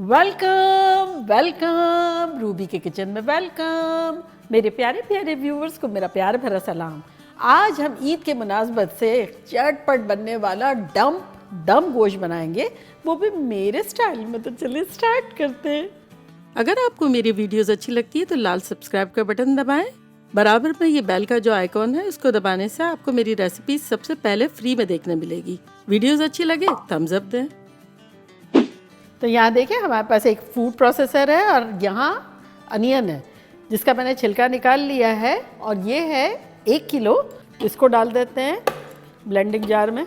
Welcome welcome Ruby के kitchen में welcome. मेरे प्यारे प्यारे व्यूवर्स को मेरा प्यार भरा सलाम। आज हम ईद के मुनासबत से चटपट बनने वाला दम गोश्त बनाएंगे, वो भी मेरे स्टाइल में। तो चलिए स्टार्ट करते हैं। अगर आपको मेरी वीडियोस अच्छी लगती है तो लाल सब्सक्राइब का बटन दबाएं। बराबर में ये बेल का जो आइकॉन है उसको दबाने से आपको मेरी रेसिपी सबसे पहले फ्री में देखने मिलेगी। वीडियोस अच्छी लगे थम्स अप दें। तो यहाँ देखिए हमारे पास एक फूड प्रोसेसर है और यहाँ अनियन है जिसका मैंने छिलका निकाल लिया है, और ये है 1 किलो। इसको डाल देते हैं ब्लेंडिंग जार में।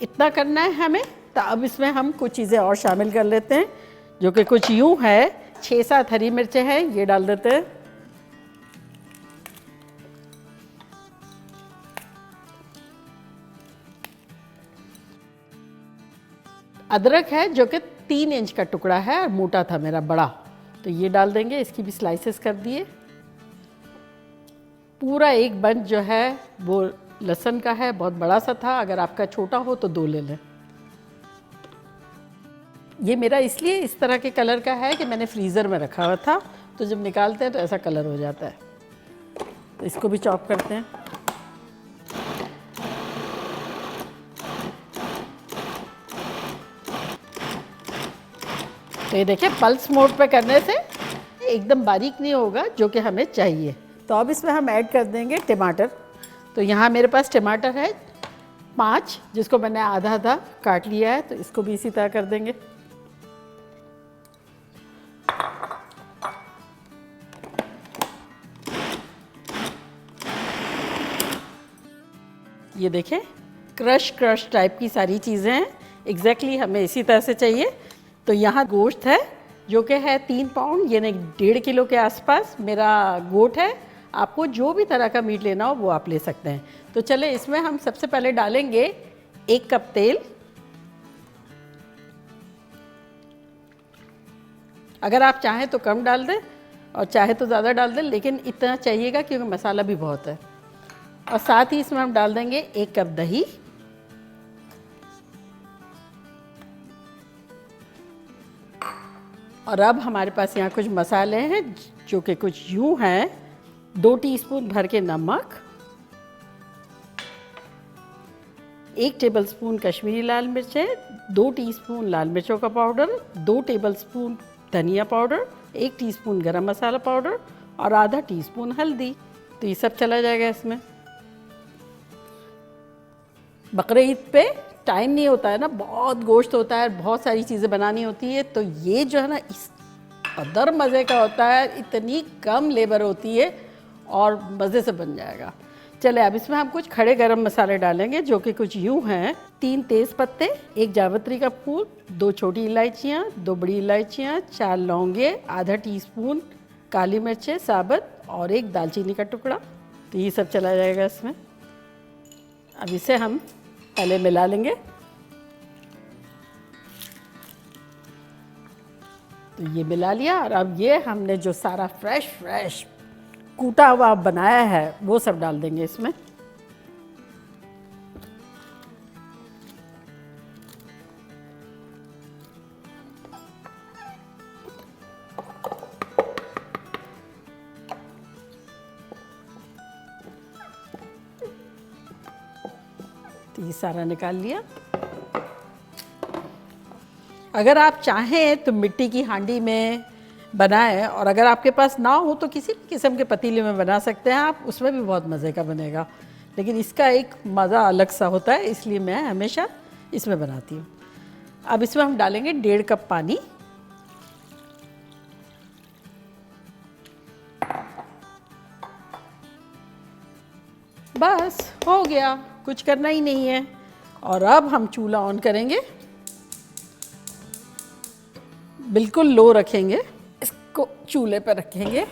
इतना करना है हमें। तो अब इसमें हम कुछ चीज़ें और शामिल कर लेते हैं, जो कि कुछ यूँ है। 6-7 हरी मिर्चें हैं, ये डाल देते हैं। अदरक है जो कि 3 इंच का टुकड़ा है और मोटा था मेरा बड़ा, तो ये डाल देंगे। इसकी भी स्लाइसेस कर दिए। पूरा एक बंच जो है वो लहसुन का है, बहुत बड़ा सा था। अगर आपका छोटा हो तो 2 ले लें। ये मेरा इसलिए इस तरह के कलर का है कि मैंने फ्रीज़र में रखा हुआ था, तो जब निकालते हैं तो ऐसा कलर हो जाता है। तो इसको भी चॉप करते हैं। तो ये देखिए पल्स मोड पे करने से एकदम बारीक नहीं होगा, जो कि हमें चाहिए। तो अब इसमें हम ऐड कर देंगे टमाटर। तो यहाँ मेरे पास टमाटर है 5, जिसको मैंने आधा आधा काट लिया है, तो इसको भी इसी तरह कर देंगे। ये देखें क्रश टाइप की सारी चीज़ें हैं। एग्जैक्टली हमें इसी तरह से चाहिए। तो यहाँ गोश्त है जो कि है 3 पाउंड, यानी 1.5 किलो के आसपास मेरा गोश्त है। आपको जो भी तरह का मीट लेना हो वो आप ले सकते हैं। तो चले इसमें हम सबसे पहले डालेंगे 1 कप तेल। अगर आप चाहें तो कम डाल दें और चाहे तो ज़्यादा डाल दें, लेकिन इतना चाहिएगा क्योंकि मसाला भी बहुत है। और साथ ही इसमें हम डाल देंगे 1 कप दही। और अब हमारे पास यहाँ कुछ मसाले हैं जो कि कुछ यूँ हैं। 2 टीस्पून भर के नमक, 1 टेबलस्पून कश्मीरी लाल मिर्चें, 2 टीस्पून लाल मिर्चों का पाउडर, 2 टेबलस्पून धनिया पाउडर, 1 टीस्पून गरम मसाला पाउडर और आधा टीस्पून हल्दी। तो ये सब चला जाएगा इसमें। बकरीद पे टाइम नहीं होता है ना, बहुत गोश्त होता है, बहुत सारी चीज़ें बनानी होती है। तो ये जो है ना इस कदर मज़े का होता है, इतनी कम लेबर होती है और मज़े से बन जाएगा। चले अब इसमें हम कुछ खड़े गरम मसाले डालेंगे, जो कि कुछ यूँ हैं। 3 तेज़ पत्ते, 1 जावित्री का फूल, 2 छोटी इलायचियाँ, 2 बड़ी इलायचियाँ, 4 लौंगे, आधा टीस्पून काली मिर्चें साबुत और 1 दालचीनी का टुकड़ा। तो ये सब चला जाएगा इसमें। अब इसे हम पहले मिला लेंगे। तो ये मिला लिया और अब ये हमने जो सारा फ्रेश कूटा हुआ बनाया है वो सब डाल देंगे इसमें। तो ये सारा निकाल लिया। अगर आप चाहें तो मिट्टी की हांडी में बनाएं, और अगर आपके पास ना हो तो किसी भी किस्म के पतीले में बना सकते हैं आप, उसमें भी बहुत मज़े का बनेगा। लेकिन इसका एक मज़ा अलग सा होता है, इसलिए मैं हमेशा इसमें बनाती हूँ। अब इसमें हम डालेंगे 1.5 कप पानी। बस हो गया, कुछ करना ही नहीं है। और अब हम चूल्हा ऑन करेंगे, बिल्कुल लो रखेंगे, इसको चूल्हे पर रखेंगे।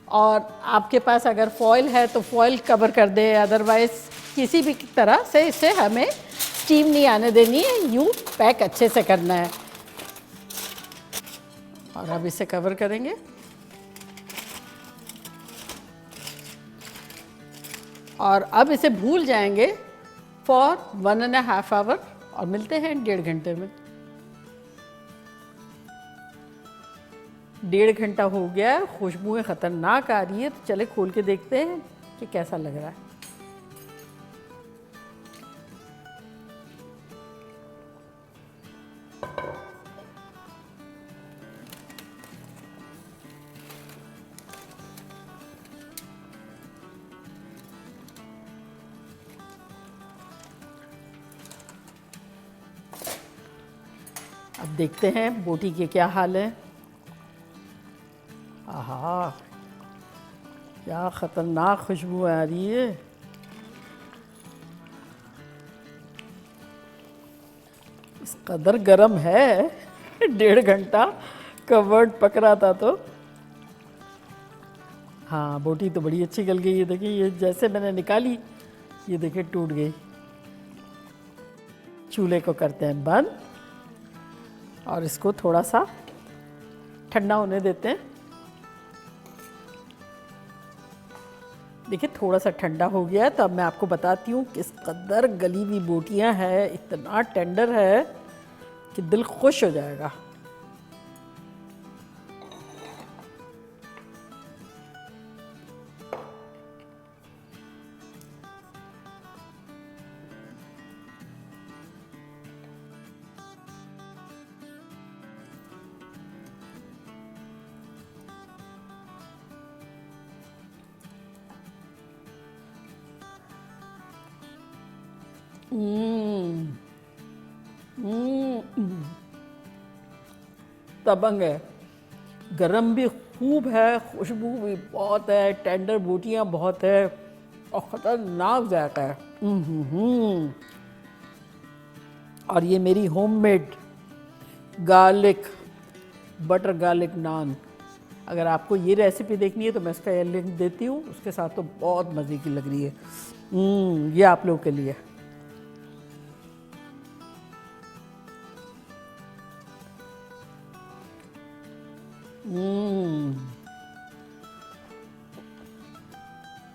और आपके पास अगर फॉयल है तो फॉयल कवर कर दे, अदरवाइज़ किसी भी तरह से इसे हमें स्टीम नहीं आने देनी है, यूँ पैक अच्छे से करना है। और अब इसे कवर करेंगे। और अब इसे भूल जाएंगे फॉर 1.5 आवर और मिलते हैं 1.5 घंटे में। 1.5 घंटा हो गया है, खुशबुएं खतरनाक आ रही है, तो चले खोल के देखते हैं कि कैसा लग रहा है। अब देखते हैं बोटी के क्या हाल है। आहा, क्या खतरनाक खुशबू आ रही है। इस कदर गर्म है 1.5 घंटा कवर्ड पकड़ा था तो। हाँ, बोटी तो बड़ी अच्छी गल गई है। देखिए, ये जैसे मैंने निकाली, ये देखिए टूट गई। चूल्हे को करते हैं बंद और इसको थोड़ा सा ठंडा होने देते हैं। देखिए, थोड़ा सा ठंडा हो गया है, तो अब मैं आपको बताती हूँ किस कदर गली हुई बोटियाँ हैं। इतना टेंडर है कि दिल खुश हो जाएगा। तबंग है, गरम भी खूब है, खुशबू भी बहुत है, टेंडर बोटियाँ बहुत है और ख़तरनाक जायका है। और ये मेरी होममेड गार्लिक बटर गार्लिक नान। अगर आपको ये रेसिपी देखनी है तो मैं इसका लिंक देती हूँ, उसके साथ तो बहुत मज़े की लग रही है। ये आप लोगों के लिए।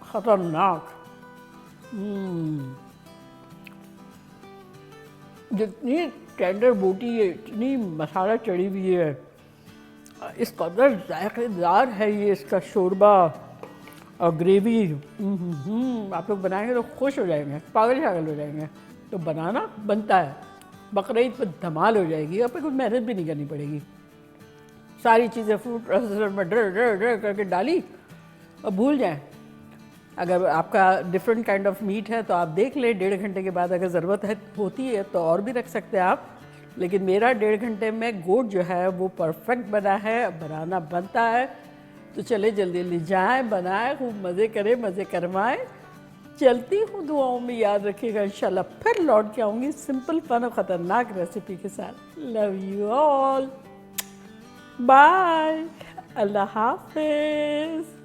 खतरनाक। जितनी टेंडर बोटी है, इतनी मसाला चढ़ी हुई है, इस कदर जायकेदार है ये इसका शोरबा और ग्रेवी। आप लोग बनाएंगे तो खुश हो जाएंगे, पागल शागल हो जाएंगे। तो बनाना बनता है, बकरीद पर धमाल हो जाएगी। आपको कुछ मेहनत भी नहीं करनी पड़ेगी। सारी चीज़ें फूड प्रोसेसर में डर करके डाली और भूल जाएं। अगर आपका डिफरेंट काइंड ऑफ मीट है तो आप देख लें, 1.5 घंटे के बाद अगर ज़रूरत है होती है तो और भी रख सकते हैं आप। लेकिन मेरा 1.5 घंटे में गोट जो है वो परफेक्ट बना है, बनाना बनता है। तो चले जल्दी जल्दी जाएँ, बनाएं, खूब मज़े करें, मज़े करवाएं। चलती हूँ, दुआओं में याद रखिएगा। इंशाल्लाह फिर लौट के आऊँगी सिंपल फन और ख़तरनाक रेसिपी के साथ। लव यू ऑल, बाय, अल्लाह हाफिज़।